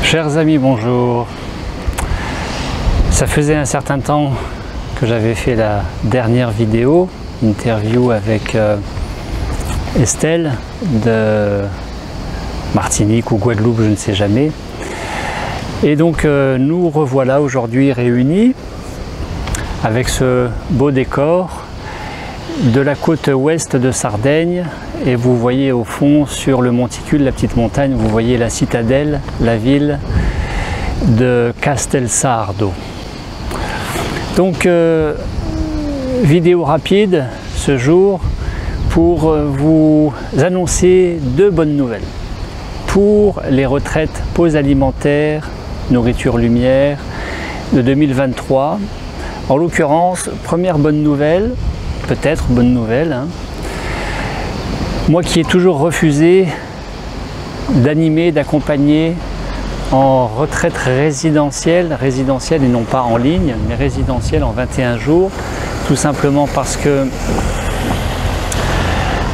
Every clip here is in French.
Chers amis, bonjour. Ça faisait un certain temps que j'avais fait la dernière vidéo, interview avec Estelle de Martinique ou Guadeloupe, je ne sais jamais. Et donc nous revoilà aujourd'hui réunis avec ce beau décor de la côte ouest de Sardaigne, et vous voyez au fond sur le monticule, la petite montagne, vous voyez la citadelle, la ville de Castelsardo. Donc vidéo rapide ce jour pour vous annoncer deux bonnes nouvelles pour les retraites pause alimentaire, nourriture lumière de 2023. En l'occurrence, première bonne nouvelle, peut-être bonne nouvelle, hein. Moi qui ai toujours refusé d'animer, d'accompagner en retraite résidentielle et non pas en ligne, mais résidentielle en 21 jours, tout simplement parce que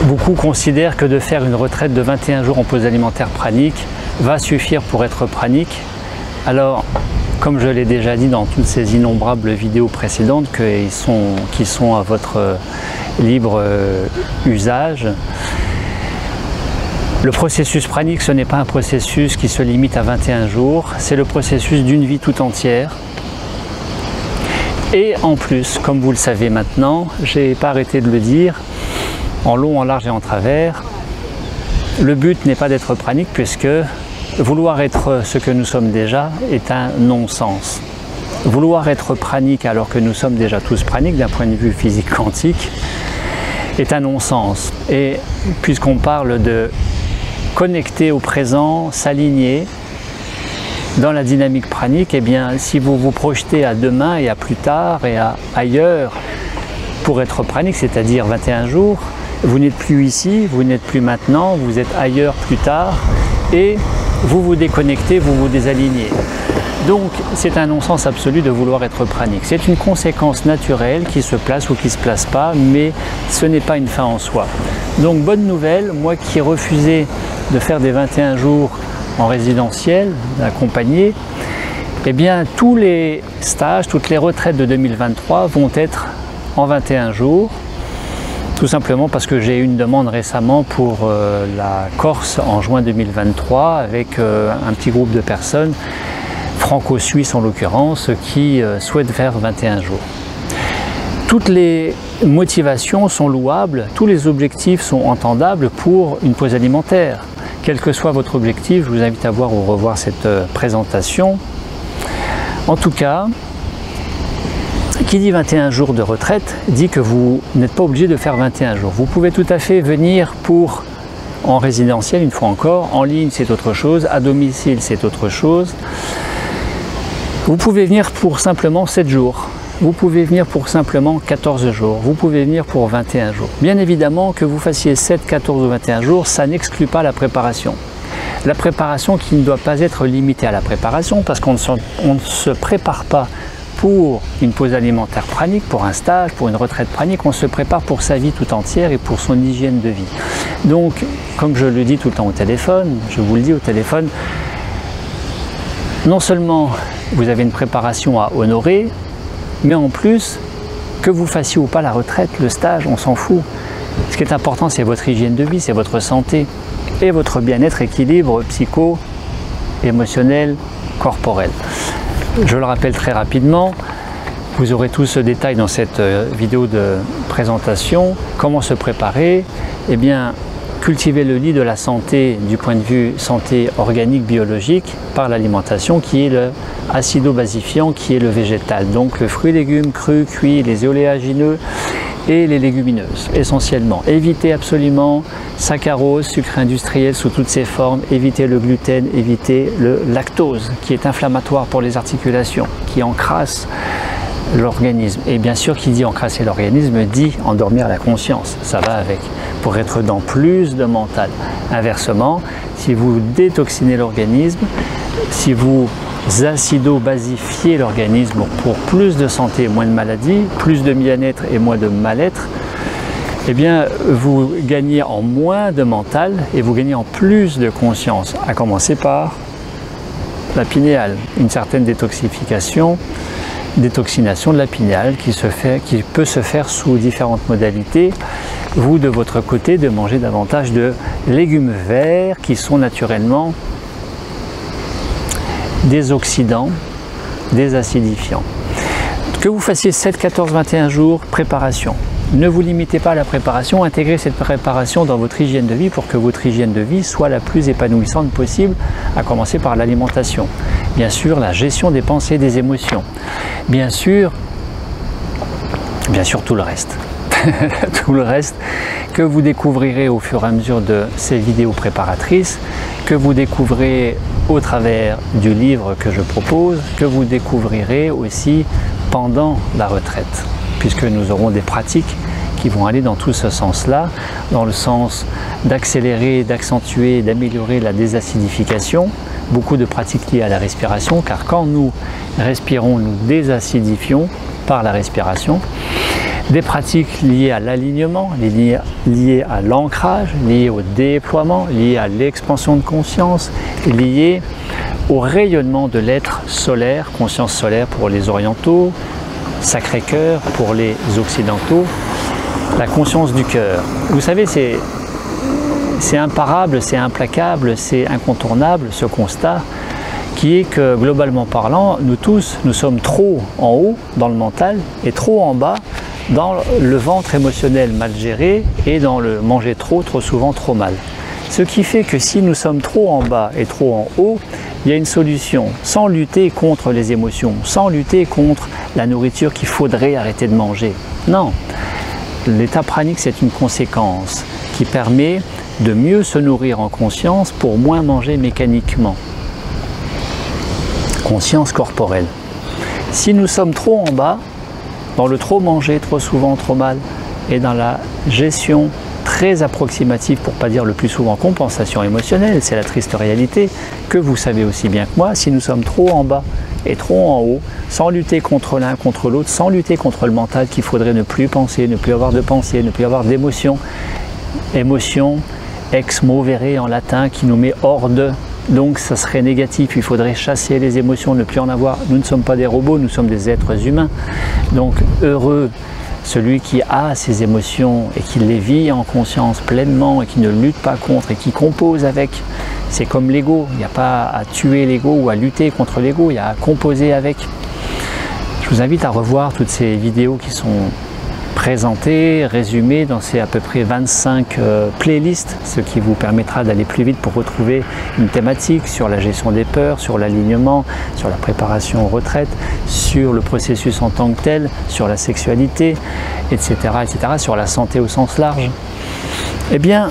beaucoup considèrent que de faire une retraite de 21 jours en pause alimentaire pranique va suffire pour être pranique. Alors, comme je l'ai déjà dit dans toutes ces innombrables vidéos précédentes qui sont à votre libre usage, le processus pranique, ce n'est pas un processus qui se limite à 21 jours, c'est le processus d'une vie tout entière. Et en plus, comme vous le savez maintenant, je n'ai pas arrêté de le dire, en long, en large et en travers, le but n'est pas d'être pranique, puisque vouloir être ce que nous sommes déjà est un non-sens. Vouloir être pranique alors que nous sommes déjà tous praniques d'un point de vue physique quantique est un non-sens. Et puisqu'on parle de connecter au présent, s'aligner dans la dynamique pranique, eh bien si vous vous projetez à demain et à plus tard et à ailleurs pour être pranique, c'est-à-dire 21 jours, vous n'êtes plus ici, vous n'êtes plus maintenant, vous êtes ailleurs plus tard et vous vous déconnectez, vous vous désalignez. Donc c'est un non-sens absolu de vouloir être pranique. C'est une conséquence naturelle qui se place ou qui ne se place pas, mais ce n'est pas une fin en soi. Donc bonne nouvelle, moi qui refusais de faire des 21 jours en résidentiel, accompagné, eh bien tous les stages, toutes les retraites de 2023 vont être en 21 jours, tout simplement parce que j'ai eu une demande récemment pour la Corse en juin 2023 avec un petit groupe de personnes, franco-suisses en l'occurrence, qui souhaitent faire 21 jours. Toutes les motivations sont louables, tous les objectifs sont entendables pour une pause alimentaire. Quel que soit votre objectif, je vous invite à voir ou revoir cette présentation. En tout cas, qui dit 21 jours de retraite dit que vous n'êtes pas obligé de faire 21 jours. Vous pouvez tout à fait venir pour en résidentiel, une fois encore, en ligne c'est autre chose, à domicile c'est autre chose. Vous pouvez venir pour simplement 7 jours. Vous pouvez venir pour simplement 14 jours, vous pouvez venir pour 21 jours. Bien évidemment que vous fassiez 7, 14 ou 21 jours, ça n'exclut pas la préparation. La préparation qui ne doit pas être limitée à la préparation, parce qu'on ne se prépare pas pour une pause alimentaire pranique, pour un stage, pour une retraite pranique, on se prépare pour sa vie tout entière et pour son hygiène de vie. Donc, comme je le dis tout le temps au téléphone, je vous le dis au téléphone, non seulement vous avez une préparation à honorer, mais en plus, que vous fassiez ou pas la retraite, le stage, on s'en fout. Ce qui est important, c'est votre hygiène de vie, c'est votre santé et votre bien-être, équilibre psycho, émotionnel, corporel. Je le rappelle très rapidement, vous aurez tout ce détail dans cette vidéo de présentation. Comment se préparer? Eh bien, cultiver le lit de la santé du point de vue santé organique, biologique, par l'alimentation qui est le acido-basifiant, qui est le végétal. Donc le fruit, légumes crus, cuits, les oléagineux et les légumineuses, essentiellement. Évitez absolument saccharose, sucre industriel sous toutes ses formes, évitez le gluten, évitez le lactose, qui est inflammatoire pour les articulations, qui encrasse l'organisme. Et bien sûr, qui dit encrasser l'organisme dit endormir la conscience, ça va avec, pour être dans plus de mental. Inversement, si vous détoxinez l'organisme, si vous acido-basifiez l'organisme pour plus de santé et moins de maladies, plus de bien-être et moins de mal-être, eh bien vous gagnez en moins de mental et vous gagnez en plus de conscience, à commencer par la pinéale, une certaine détoxination de la pinéale qui peut se faire sous différentes modalités. Vous, de votre côté, de manger davantage de légumes verts qui sont naturellement des oxydants, des acidifiants. Que vous fassiez 7, 14, 21 jours, préparation. Ne vous limitez pas à la préparation, intégrez cette préparation dans votre hygiène de vie pour que votre hygiène de vie soit la plus épanouissante possible, à commencer par l'alimentation. Bien sûr, la gestion des pensées et des émotions. Bien sûr, tout le reste. Tout le reste que vous découvrirez au fur et à mesure de ces vidéos préparatrices, que vous découvrirez au travers du livre que je propose, que vous découvrirez aussi pendant la retraite, puisque nous aurons des pratiques qui vont aller dans tout ce sens-là, dans le sens d'accélérer, d'accentuer, d'améliorer la désacidification, beaucoup de pratiques liées à la respiration, car quand nous respirons, nous désacidifions par la respiration. Des pratiques liées à l'alignement, liées à l'ancrage, liées au déploiement, liées à l'expansion de conscience, liées au rayonnement de l'être solaire, conscience solaire pour les orientaux, Sacré-Cœur pour les occidentaux, la conscience du cœur. Vous savez, c'est imparable, c'est implacable, c'est incontournable ce constat qui est que globalement parlant, nous tous, nous sommes trop en haut dans le mental et trop en bas dans le ventre émotionnel mal géré et dans le manger trop souvent trop mal. Ce qui fait que si nous sommes trop en bas et trop en haut, il y a une solution, sans lutter contre les émotions, sans lutter contre la nourriture qu'il faudrait arrêter de manger. Non, l'état pranique c'est une conséquence qui permet de mieux se nourrir en conscience pour moins manger mécaniquement. Conscience corporelle. Si nous sommes trop en bas, dans le trop manger, trop souvent, trop mal, et dans la gestion très approximative, pour ne pas dire le plus souvent compensation émotionnelle, c'est la triste réalité, que vous savez aussi bien que moi, si nous sommes trop en bas et trop en haut, sans lutter contre l'un, contre l'autre, sans lutter contre le mental qu'il faudrait ne plus penser, ne plus avoir de pensée, ne plus avoir d'émotion, émotion, ex movere en latin, qui nous met hors de. Donc ça serait négatif, il faudrait chasser les émotions, ne plus en avoir. Nous ne sommes pas des robots, nous sommes des êtres humains. Donc heureux celui qui a ces émotions et qui les vit en conscience pleinement et qui ne lutte pas contre et qui compose avec. C'est comme l'ego, il n'y a pas à tuer l'ego ou à lutter contre l'ego, il y a à composer avec. Je vous invite à revoir toutes ces vidéos qui sont présentées, résumées dans ces à peu près 25 playlists, ce qui vous permettra d'aller plus vite pour retrouver une thématique sur la gestion des peurs, sur l'alignement, sur la préparation aux retraites, sur le processus en tant que tel, sur la sexualité, etc., sur la santé au sens large. Eh bien,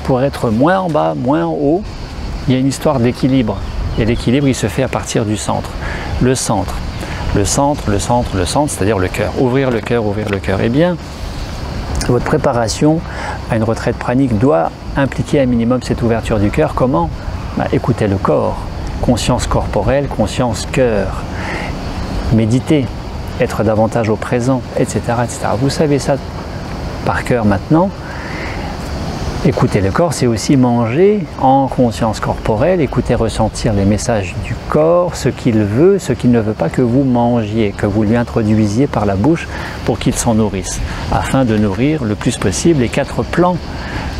pour être moins en bas, moins en haut, il y a une histoire d'équilibre. Et l'équilibre, il se fait à partir du centre. Le centre. Le centre, c'est-à-dire le cœur. Ouvrir le cœur, ouvrir le cœur. Eh bien, votre préparation à une retraite pranique doit impliquer un minimum cette ouverture du cœur. Comment? Écoutez le corps, conscience corporelle, conscience cœur. Méditer, être davantage au présent, etc., etc. Vous savez ça par cœur maintenant. Écouter le corps, c'est aussi manger en conscience corporelle, écouter, ressentir les messages du corps, ce qu'il veut, ce qu'il ne veut pas que vous mangiez, que vous lui introduisiez par la bouche pour qu'il s'en nourrisse, afin de nourrir le plus possible les 4 plans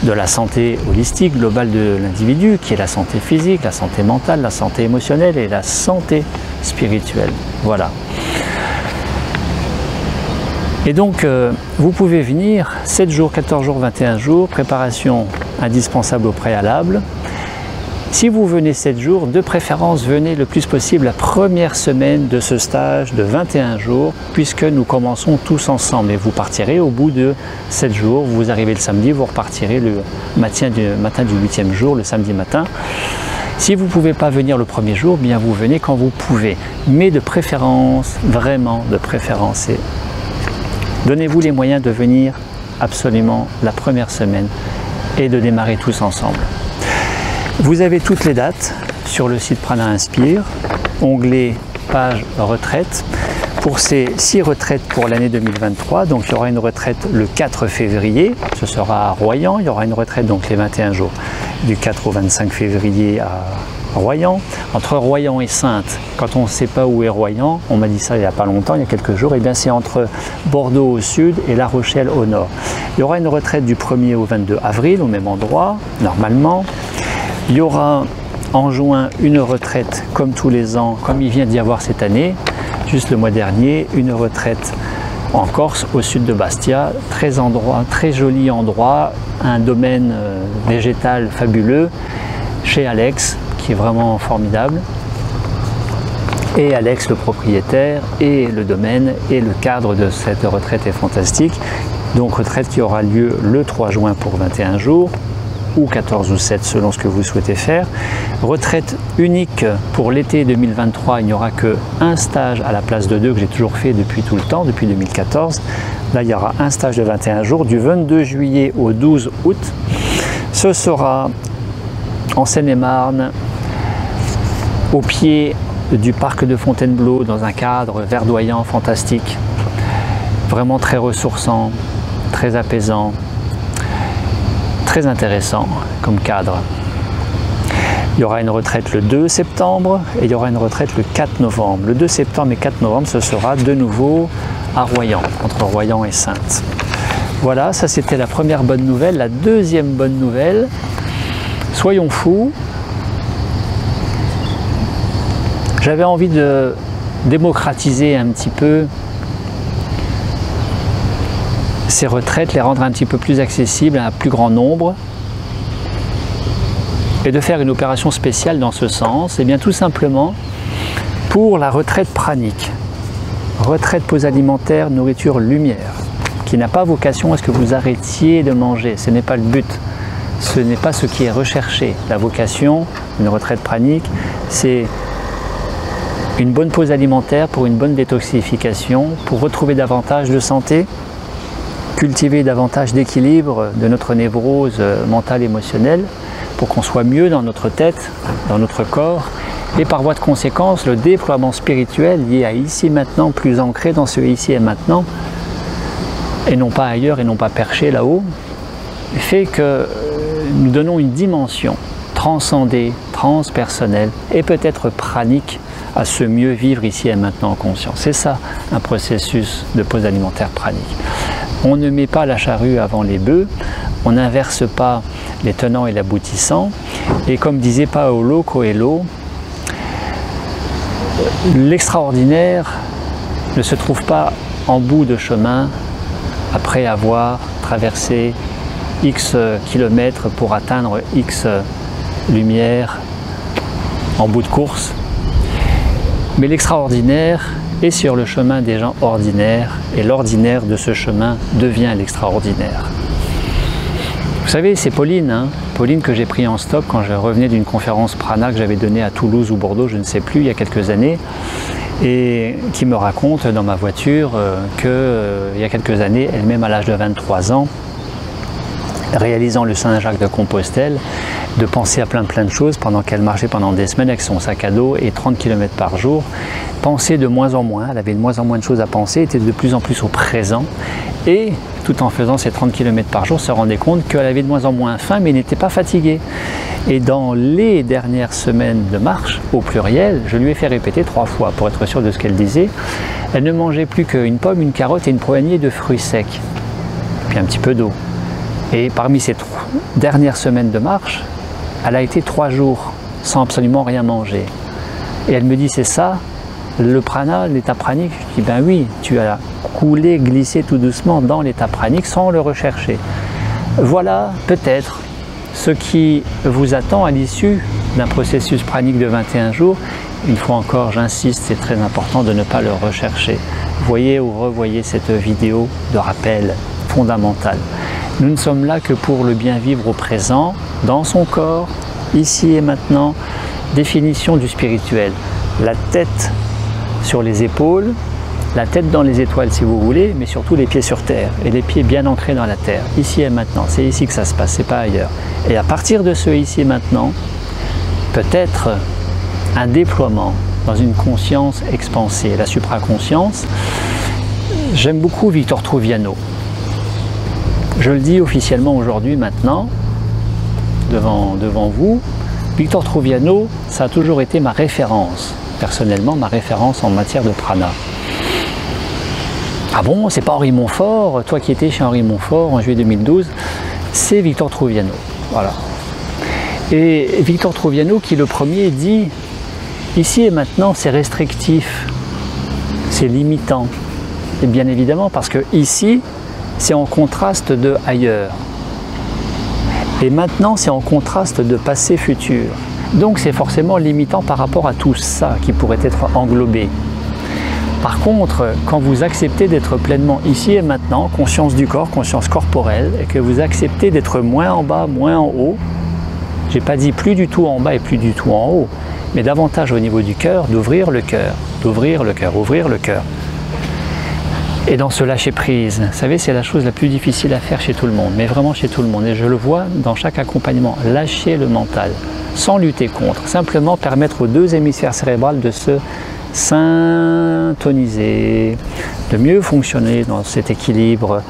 de la santé holistique globale de l'individu, qui est la santé physique, la santé mentale, la santé émotionnelle et la santé spirituelle. Voilà. Et donc, vous pouvez venir 7 jours, 14 jours, 21 jours, préparation indispensable au préalable. Si vous venez 7 jours, de préférence, venez le plus possible la première semaine de ce stage de 21 jours, puisque nous commençons tous ensemble. Et vous partirez au bout de 7 jours, vous arrivez le samedi, vous repartirez le matin du 8e jour, le samedi matin. Si vous ne pouvez pas venir le premier jour, bien vous venez quand vous pouvez. Mais de préférence, vraiment de préférence, donnez-vous les moyens de venir absolument la première semaine et de démarrer tous ensemble. Vous avez toutes les dates sur le site Prana Inspire, onglet page retraite. Pour ces 6 retraites pour l'année 2023, donc il y aura une retraite le 4 février, ce sera à Royan, il y aura une retraite donc les 21 jours du 4 au 25 février Royan. Entre Royan et Saintes, quand on ne sait pas où est Royan, on m'a dit ça il n'y a pas longtemps, il y a quelques jours, et bien c'est entre Bordeaux au sud et La Rochelle au nord. Il y aura une retraite du 1er au 22 avril au même endroit, normalement. Il y aura en juin une retraite comme tous les ans, comme il vient d'y avoir cette année, juste le mois dernier, une retraite en Corse, au sud de Bastia, très joli endroit, un domaine végétal fabuleux, chez Alex, qui est vraiment formidable. Et Alex, le propriétaire, et le domaine, et le cadre de cette retraite est fantastique. Donc retraite qui aura lieu le 3 juin pour 21 jours, ou 14 ou 7 selon ce que vous souhaitez faire. Retraite unique pour l'été 2023, il n'y aura qu'un stage à la place de 2 que j'ai toujours fait depuis tout le temps, depuis 2014. Là, il y aura un stage de 21 jours, du 22 juillet au 12 août. Ce sera en Seine-et-Marne, au pied du parc de Fontainebleau, dans un cadre verdoyant, fantastique, vraiment très ressourçant, très apaisant, très intéressant comme cadre. Il y aura une retraite le 2 septembre et il y aura une retraite le 4 novembre. Le 2 septembre et 4 novembre, ce sera de nouveau à Royan, entre Royan et Saintes. Voilà, ça c'était la première bonne nouvelle. La deuxième bonne nouvelle, soyons fous, j'avais envie de démocratiser un petit peu ces retraites, les rendre un petit peu plus accessibles à un plus grand nombre et de faire une opération spéciale dans ce sens. Et bien tout simplement pour la retraite pranique, retraite pause alimentaire, nourriture, lumière, qui n'a pas vocation à ce que vous arrêtiez de manger, ce n'est pas le but, ce n'est pas ce qui est recherché. La vocation d'une retraite pranique, c'est une bonne pause alimentaire pour une bonne détoxification, pour retrouver davantage de santé, cultiver davantage d'équilibre de notre névrose mentale émotionnelle, pour qu'on soit mieux dans notre tête, dans notre corps, et par voie de conséquence, le déploiement spirituel lié à ici et maintenant, plus ancré dans ce ici et maintenant, et non pas ailleurs et non pas perché là-haut, fait que nous donnons une dimension transcendée, transpersonnelle et peut-être pranique à ce mieux vivre ici et maintenant en conscience. C'est ça un processus de pause alimentaire pranique. On ne met pas la charrue avant les bœufs, on n'inverse pas les tenants et l'aboutissant, et comme disait Paolo Coelho, l'extraordinaire ne se trouve pas en bout de chemin après avoir traversé X kilomètres pour atteindre X lumière en bout de course, mais l'extraordinaire est sur le chemin des gens ordinaires, et l'ordinaire de ce chemin devient l'extraordinaire. Vous savez, c'est Pauline, Pauline que j'ai pris en stop quand je revenais d'une conférence prana que j'avais donnée à Toulouse ou Bordeaux, je ne sais plus, il y a quelques années, et qui me raconte dans ma voiture qu'il y a quelques années, elle-même à l'âge de 23 ans, réalisant le Saint-Jacques de Compostelle, de penser à plein de choses pendant qu'elle marchait pendant des semaines avec son sac à dos et 30 km par jour, pensait de moins en moins, elle avait de moins en moins de choses à penser, était de plus en plus au présent, et tout en faisant ces 30 km par jour, se rendait compte qu'elle avait de moins en moins faim, mais n'était pas fatiguée. Et dans les dernières semaines de marche, au pluriel, je lui ai fait répéter 3 fois pour être sûr de ce qu'elle disait. Elle ne mangeait plus qu'une pomme, une carotte et une poignée de fruits secs, puis un petit peu d'eau. Et parmi ces dernières semaines de marche, elle a été 3 jours sans absolument rien manger. Et elle me dit, c'est ça, le prana, l'état pranique? Je dis, ben oui, tu as coulé, glissé tout doucement dans l'état pranique sans le rechercher. Voilà peut-être ce qui vous attend à l'issue d'un processus pranique de 21 jours. Une fois encore, j'insiste, c'est très important de ne pas le rechercher. Voyez ou revoyez cette vidéo de rappel fondamental. Nous ne sommes là que pour le bien vivre au présent, dans son corps, ici et maintenant. Définition du spirituel. La tête sur les épaules, la tête dans les étoiles si vous voulez, mais surtout les pieds sur terre et les pieds bien ancrés dans la terre, ici et maintenant. C'est ici que ça se passe, c'est pas ailleurs. Et à partir de ce ici et maintenant, peut-être un déploiement dans une conscience expansée, la supraconscience. J'aime beaucoup Victor Trouviano. Je le dis officiellement aujourd'hui, maintenant, devant vous. Victor Trouviano, ça a toujours été ma référence, personnellement, ma référence en matière de prana. Ah bon, c'est pas Henri Montfort, toi qui étais chez Henri Montfort en juillet 2012, c'est Victor Trouviano. Voilà. Et Victor Trouviano qui le premier dit, ici et maintenant c'est restrictif, c'est limitant. Et bien évidemment parce que ici c'est en contraste de ailleurs. Et maintenant c'est en contraste de passé futur. Donc c'est forcément limitant par rapport à tout ça qui pourrait être englobé. Par contre, quand vous acceptez d'être pleinement ici et maintenant, conscience du corps, conscience corporelle, et que vous acceptez d'être moins en bas, moins en haut, j'ai pas dit plus du tout en bas et plus du tout en haut, mais davantage au niveau du cœur, d'ouvrir le cœur, ouvrir le cœur. Et dans ce lâcher prise, vous savez, c'est la chose la plus difficile à faire chez tout le monde, mais vraiment chez tout le monde. Et je le vois dans chaque accompagnement, lâcher le mental, sans lutter contre, simplement permettre aux deux hémisphères cérébraux de se syntoniser, de mieux fonctionner dans cet équilibre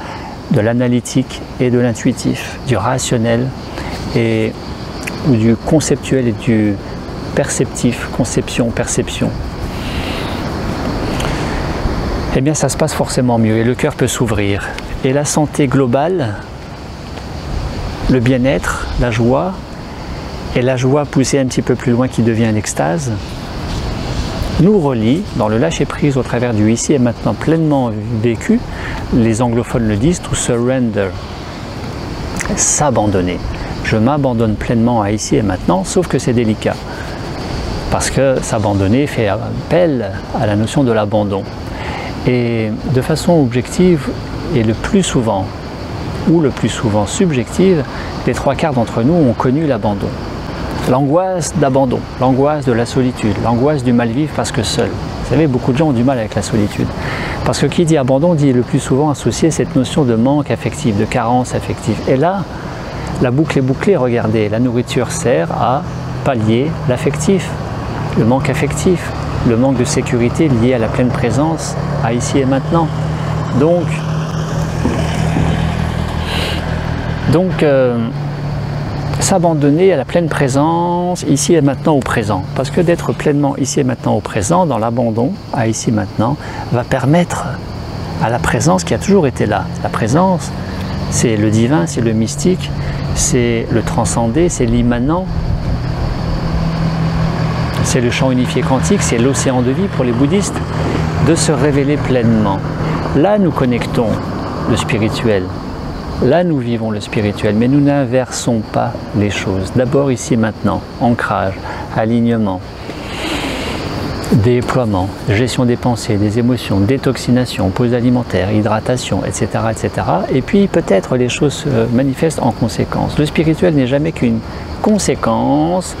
de l'analytique et de l'intuitif, du rationnel et ou du conceptuel et du perceptif, conception, perception. Eh bien ça se passe forcément mieux et le cœur peut s'ouvrir. Et la santé globale, le bien-être, la joie, et la joie poussée un petit peu plus loin qui devient l'extase, nous relie dans le lâcher-prise au travers du ici et maintenant pleinement vécu. Les anglophones le disent, to surrender, s'abandonner. Je m'abandonne pleinement à ici et maintenant, sauf que c'est délicat. Parce que s'abandonner fait appel à la notion de l'abandon. Et de façon objective, et le plus souvent subjective, les trois quarts d'entre nous ont connu l'abandon. L'angoisse d'abandon, l'angoisse de la solitude, l'angoisse du mal-vivre parce que seul. Vous savez, beaucoup de gens ont du mal avec la solitude. Parce que qui dit abandon dit le plus souvent associer cette notion de manque affectif, de carence affective. Et là, la boucle est bouclée, regardez, la nourriture sert à pallier l'affectif, le manque affectif, le manque de sécurité lié à la pleine présence, à ici et maintenant. Donc s'abandonner à la pleine présence, ici et maintenant au présent. Parce que d'être pleinement ici et maintenant au présent, dans l'abandon, à ici et maintenant, va permettre à la présence qui a toujours été là. La présence, c'est le divin, c'est le mystique, c'est le transcendé, c'est l'immanent, c'est le champ unifié quantique, c'est l'océan de vie pour les bouddhistes, de se révéler pleinement. Là, nous connectons le spirituel. Là, nous vivons le spirituel, mais nous n'inversons pas les choses. D'abord, ici, maintenant, ancrage, alignement, déploiement, gestion des pensées, des émotions, détoxination, pause alimentaire, hydratation, etc., etc. Et puis, peut-être, les choses se manifestent en conséquence. Le spirituel n'est jamais qu'une conséquence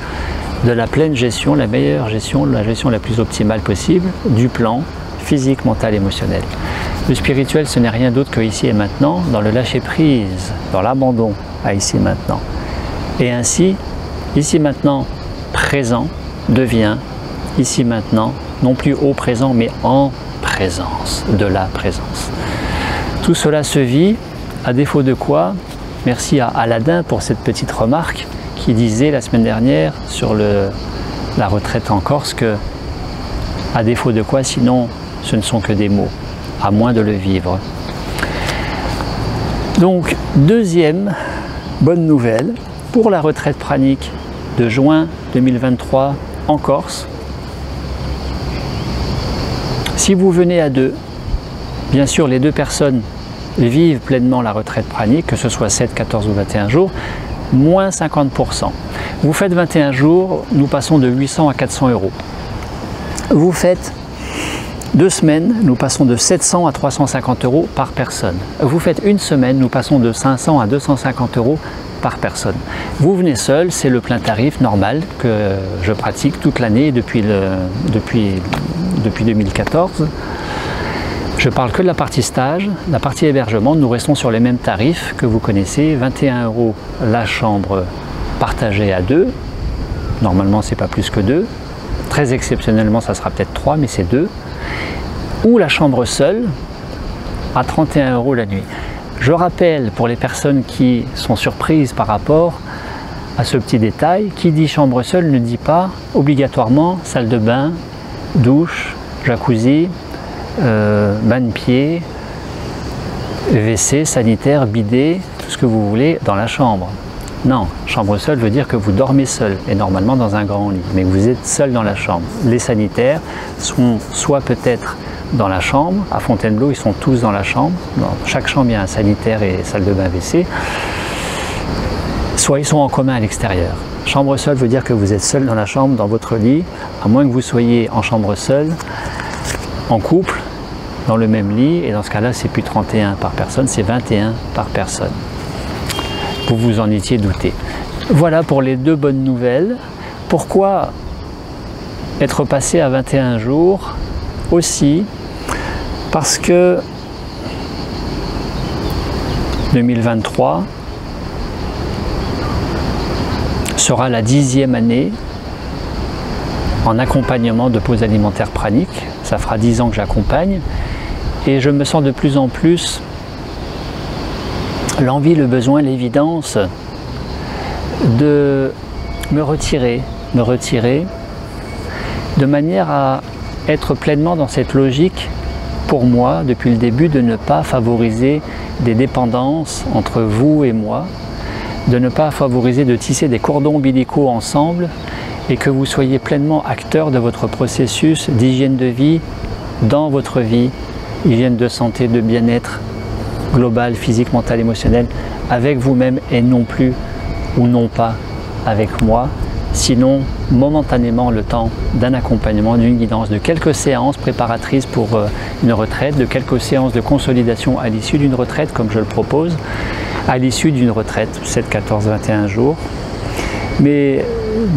de la pleine gestion, la meilleure gestion, la gestion la plus optimale possible du plan physique, mental, émotionnel. Le spirituel, ce n'est rien d'autre que ici et maintenant, dans le lâcher-prise, dans l'abandon à ici et maintenant. Et ainsi, ici maintenant, présent devient ici maintenant, non plus au présent, mais en présence, de la présence. Tout cela se vit, à défaut de quoi, merci à Aladdin pour cette petite remarque, qui disait la semaine dernière sur la retraite en Corse que, à défaut de quoi, sinon, ce ne sont que des mots, à moins de le vivre. Donc, deuxième bonne nouvelle, pour la retraite pranique de juin 2023 en Corse, si vous venez à deux, bien sûr les deux personnes vivent pleinement la retraite pranique, que ce soit 7, 14 ou 21 jours, moins 50%. Vous faites 21 jours, nous passons de 800 à 400 euros. Vous faites 2 semaines, nous passons de 700 à 350 euros par personne. Vous faites une semaine, nous passons de 500 à 250 euros par personne. Vous venez seul, c'est le plein tarif normal que je pratique toute l'année depuis 2014. Je parle que de la partie stage, la partie hébergement, nous restons sur les mêmes tarifs que vous connaissez, 21 euros la chambre partagée à 2, normalement c'est pas plus que 2, très exceptionnellement ça sera peut-être 3 mais c'est 2, ou la chambre seule à 31 euros la nuit. Je rappelle pour les personnes qui sont surprises par rapport à ce petit détail. Qui dit chambre seule ne dit pas obligatoirement salle de bain, douche, jacuzzi, bain de pied, WC, sanitaire, bidet, tout ce que vous voulez dans la chambre. Non, chambre seule veut dire que vous dormez seul, et normalement dans un grand lit, mais vous êtes seul dans la chambre. Les sanitaires sont soit peut-être dans la chambre, à Fontainebleau ils sont tous dans la chambre, dans chaque chambre il y a un sanitaire et salle de bain WC, soit ils sont en commun à l'extérieur. Chambre seule veut dire que vous êtes seul dans la chambre, dans votre lit, à moins que vous soyez en chambre seule, en couple, dans le même lit, et dans ce cas-là c'est plus 31 par personne, c'est 21 par personne. Vous vous en étiez douté. Voilà pour les deux bonnes nouvelles. Pourquoi être passé à 21 jours? Aussi parce que 2023 sera la 10e année en accompagnement de pause alimentaire pranique. Ça fera 10 ans que j'accompagne et je me sens de plus en plus l'envie, le besoin, l'évidence de me retirer de manière à être pleinement dans cette logique pour moi depuis le début, de ne pas favoriser des dépendances entre vous et moi, de ne pas favoriser de tisser des cordons ombilicaux ensemble et que vous soyez pleinement acteur de votre processus d'hygiène de vie dans votre vie, hygiène de santé, de bien-être global, physique, mental, émotionnel, avec vous-même et non plus ou non pas avec moi, sinon momentanément le temps d'un accompagnement, d'une guidance, de quelques séances préparatrices pour une retraite, de quelques séances de consolidation à l'issue d'une retraite comme je le propose, à l'issue d'une retraite, 7, 14, 21 jours. Mais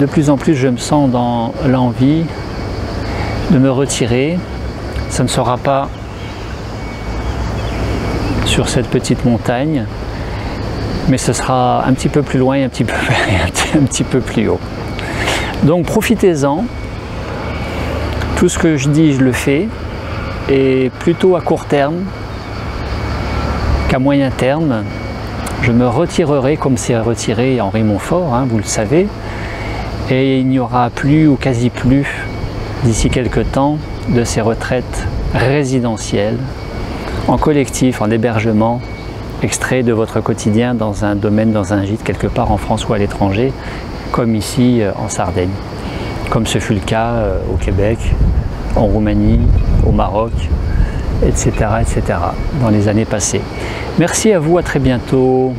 de plus en plus je me sens dans l'envie de me retirer. Ça ne sera pas sur cette petite montagne, mais ce sera un petit peu plus loin et un petit peu plus haut. Donc profitez-en, tout ce que je dis je le fais, et plutôt à court terme qu'à moyen terme, je me retirerai comme s'est retiré Henri Montfort, hein, vous le savez, et il n'y aura plus ou quasi plus d'ici quelques temps de ces retraites résidentielles, en collectif, en hébergement, extrait de votre quotidien dans un domaine, dans un gîte quelque part en France ou à l'étranger, comme ici en Sardaigne, comme ce fut le cas au Québec, en Roumanie, au Maroc, etc., etc., dans les années passées. Merci à vous, à très bientôt.